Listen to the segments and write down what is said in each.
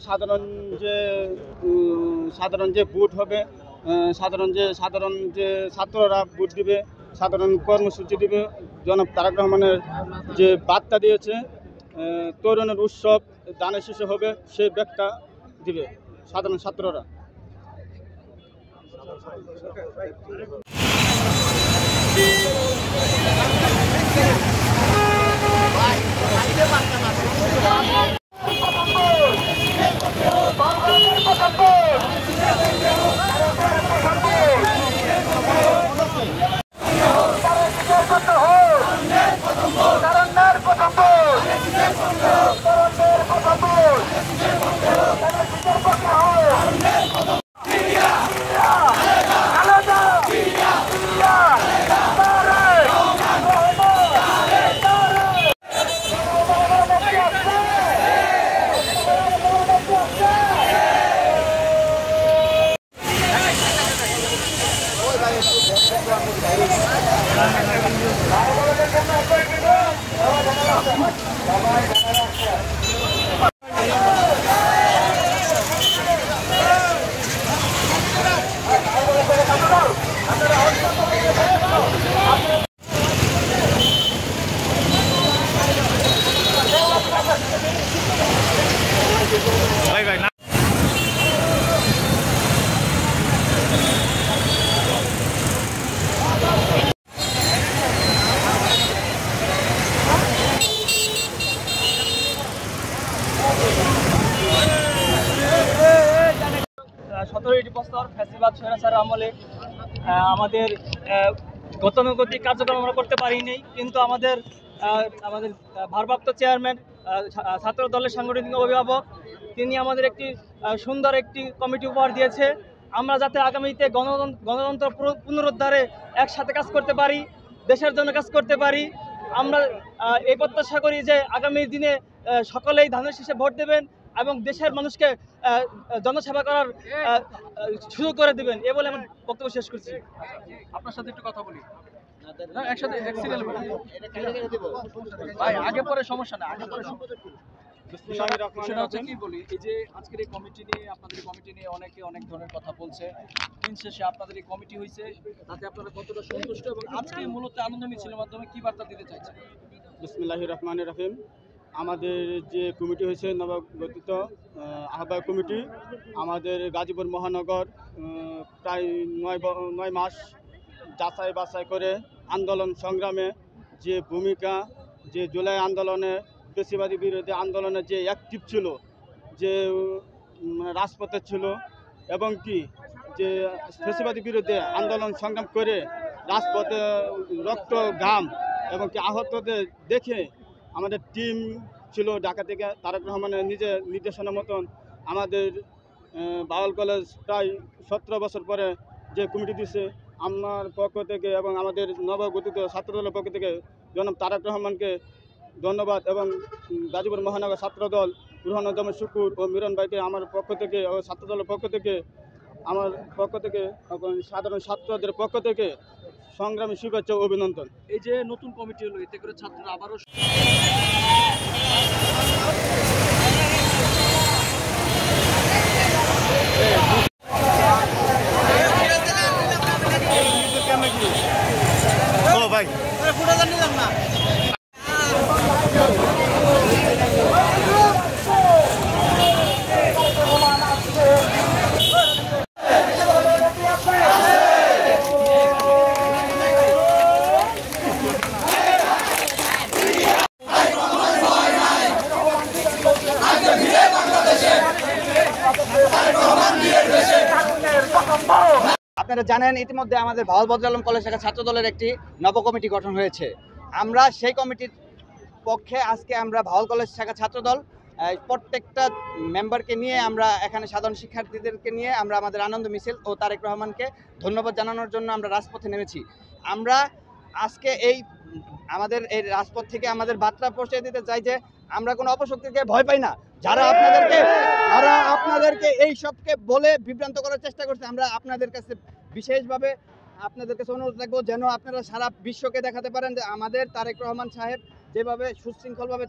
সাধারণ যে সাধারণ যে ভোট হবে, সাধারণ যে ছাত্ররা ভোট দিবে, সাধারণ কর্মসূচি দিবে, জনাব তারেক রহমানের যে বার্তা দিয়েছে তরুণের উৎসব দানের শীষে হবে, সেই ব্যাখ্যা দিবে সাধারণ ছাত্ররা। বছর ফ্যাসিবাদ স্বৈরাচার আমলে আমাদের গতানুগতিক কার্যক্রম আমরা করতে পারিনি, কিন্তু আমাদের ভারপ্রাপ্ত চেয়ারম্যান ছাত্র দলের সাংগঠনিক অভিভাবক তিনি আমাদের একটি সুন্দর একটি কমিটি উপহার দিয়েছে। আমরা যাতে আগামীতে গণতন্ত্র পুনরুদ্ধারে একসাথে কাজ করতে পারি, দেশের জন্য কাজ করতে পারি। আমরা এই প্রত্যাশা করি যে আগামী দিনে সকলেই ধানের শীষে ভোট দেবেন এবং দেশের মানুষকে জনসেবা করার সুযোগ করে দেবেন, এ বলে আমার বক্তব্য শেষ করছি। আপনার সাথে একটু কথা বলি, একসাথে ভাই, আগে পরে সমস্যা না, আগে পরে সেটা হচ্ছে কি বলি, এই যে আজকের এই কমিটি নিয়ে, আপনাদের কমিটি নিয়ে অনেকে অনেক ধরনের কথা বলছে। দিন শেষে আপনাদের এই কমিটি হয়েছে, তাতে আপনারা কতটা সন্তুষ্ট এবং আজকে মূলত আনন্দ মিছিলের মাধ্যমে কি বার্তা দিতে চাইছেন? বিসমিল্লাহির রহমানির রহিম। আমাদের যে কমিটি হয়েছে নবগঠিত আহ্বায়ক কমিটি, আমাদের গাজীপুর মহানগর প্রায় 9 মাস যাচাই বাছাই করে আন্দোলন সংগ্রামে যে ভূমিকা, যে জুলাই আন্দোলনে ফ্যাসিবাদী বিরোধী আন্দোলনে যে অ্যাক্টিভ ছিল, যে রাজপথে ছিল এবং কি যে ফ্যাসিবাদী বিরুদ্ধে আন্দোলন সংগ্রাম করে রাজপথে রক্ত ঘাম এবং কি আহতদের দেখে আমাদের টিম ছিল ঢাকা থেকে তারেক রহমানের নিজের নির্দেশনা মতন আমাদের বাউল কলেজ প্রায় 17 বছর পরে যে কমিটি দিচ্ছে, আমার পক্ষ থেকে এবং আমাদের নবগঠিত ছাত্রদলের পক্ষ থেকে জনাব তারেক রহমানকে ধন্যবাদ এবং গাজীপুর মহানগর ছাত্রদল রুহানুজ্জামান শুকুর ও মিরন ভাইকে আমার পক্ষ থেকে ও ছাত্রদলের পক্ষ থেকে, আমার পক্ষ থেকে এবং সাধারণ ছাত্রদের পক্ষ থেকে সংগ্রামী শুভেচ্ছা ও অভিনন্দন। এই যে নতুন কমিটি হলো, এতে করে ছাত্ররা আবারও ভাই আপনারা জানেন ইতিমধ্যে আমাদের ভাওয়াল বদর আলম কলেজ শাখা ছাত্র দলের একটি নব কমিটি গঠন হয়েছে। আমরা সেই কমিটির পক্ষে আজকে আমরা ভাওয়াল কলেজ শাখা ছাত্র দল প্রত্যেকটা মেম্বারকে নিয়ে আমরা এখানে সাধারণ শিক্ষার্থীদেরকে নিয়ে আমরা আমাদের আনন্দ মিছিল ও তারেক রহমানকে ধন্যবাদ জানানোর জন্য আমরা রাজপথে নেমেছি। আমরা আজকে আমাদের এই রাজপথ থেকে আমাদের বার্তা পৌঁছে দিতে চাই যে আমরা কোনো অপশক্তিকে ভয় পাই না। যারা আপনাদেরকে এই সবকে বলে বিভ্রান্ত করার চেষ্টা করছে, আমরা আপনাদের কাছে বিশেষভাবে আপনাদের কাছে অনুরোধ রাখবো যেন আপনারা সারা বিশ্বকে দেখাতে পারেন যে আমাদের তারেক রহমান সাহেব যেভাবে সুশৃঙ্খলভাবে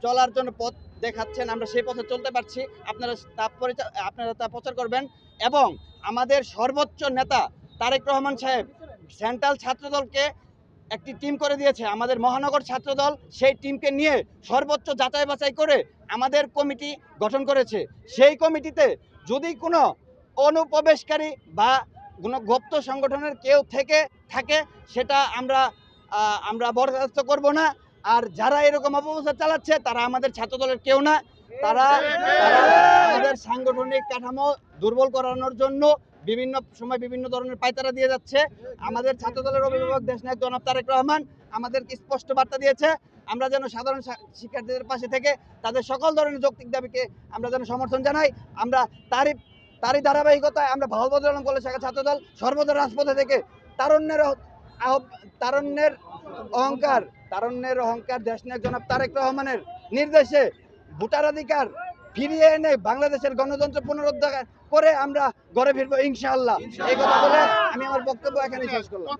চলার জন্য পথ দেখাচ্ছেন, আমরা সেই পথে চলতে পারছি। আপনারা তা প্রচার করবেন। এবং আমাদের সর্বোচ্চ নেতা তারেক রহমান সাহেব সেন্ট্রাল ছাত্রদলকে একটি টিম করে দিয়েছে, আমাদের মহানগর ছাত্রদল সেই টিমকে নিয়ে সর্বোচ্চ যাচাই বাছাই করে আমাদের কমিটি গঠন করেছে। সেই কমিটিতে যদি কোনো অনুপ্রবেশকারী বা কোনো গুপ্ত সংগঠনের কেউ থাকে সেটা আমরা বরদাস্ত করব না। আর যারা এরকম অপপ্রচার চালাচ্ছে তারা আমাদের ছাত্রদলের কেউ না, তারা আমাদের সাংগঠনিক কাঠামো দুর্বল করানোর জন্য বিভিন্ন সময় বিভিন্ন ধরনের পায়তারা দিয়ে যাচ্ছে। আমাদের ছাত্রদলের অভিভাবক দেশনায়ক জনাব তারেক রহমান আমাদেরকে স্পষ্ট বার্তা দিয়েছে, আমরা যেন সাধারণ শিক্ষার্থীদের পাশে থেকে তাদের সকল ধরনের যৌক্তিক দাবিকে আমরা যেন সমর্থন জানাই। আমরা তারই ধারাবাহিকতায় আমরা ভাওয়াল বদরুল আলম কলেজ শাখা ছাত্রদল সর্বদা রাজপথে থেকে তারুণ্যের অহংকার দেশনায়ক জনাব তারেক রহমানের নির্দেশে ভোটাধিকার ফিরিয়ে এনে বাংলাদেশের গণতন্ত্র পুনরুদ্ধার করে আমরা ঘরে ফিরবো ইনশাআল্লাহ। এই কথা বলে আমি আমার বক্তব্য এখানে শেষ করলাম।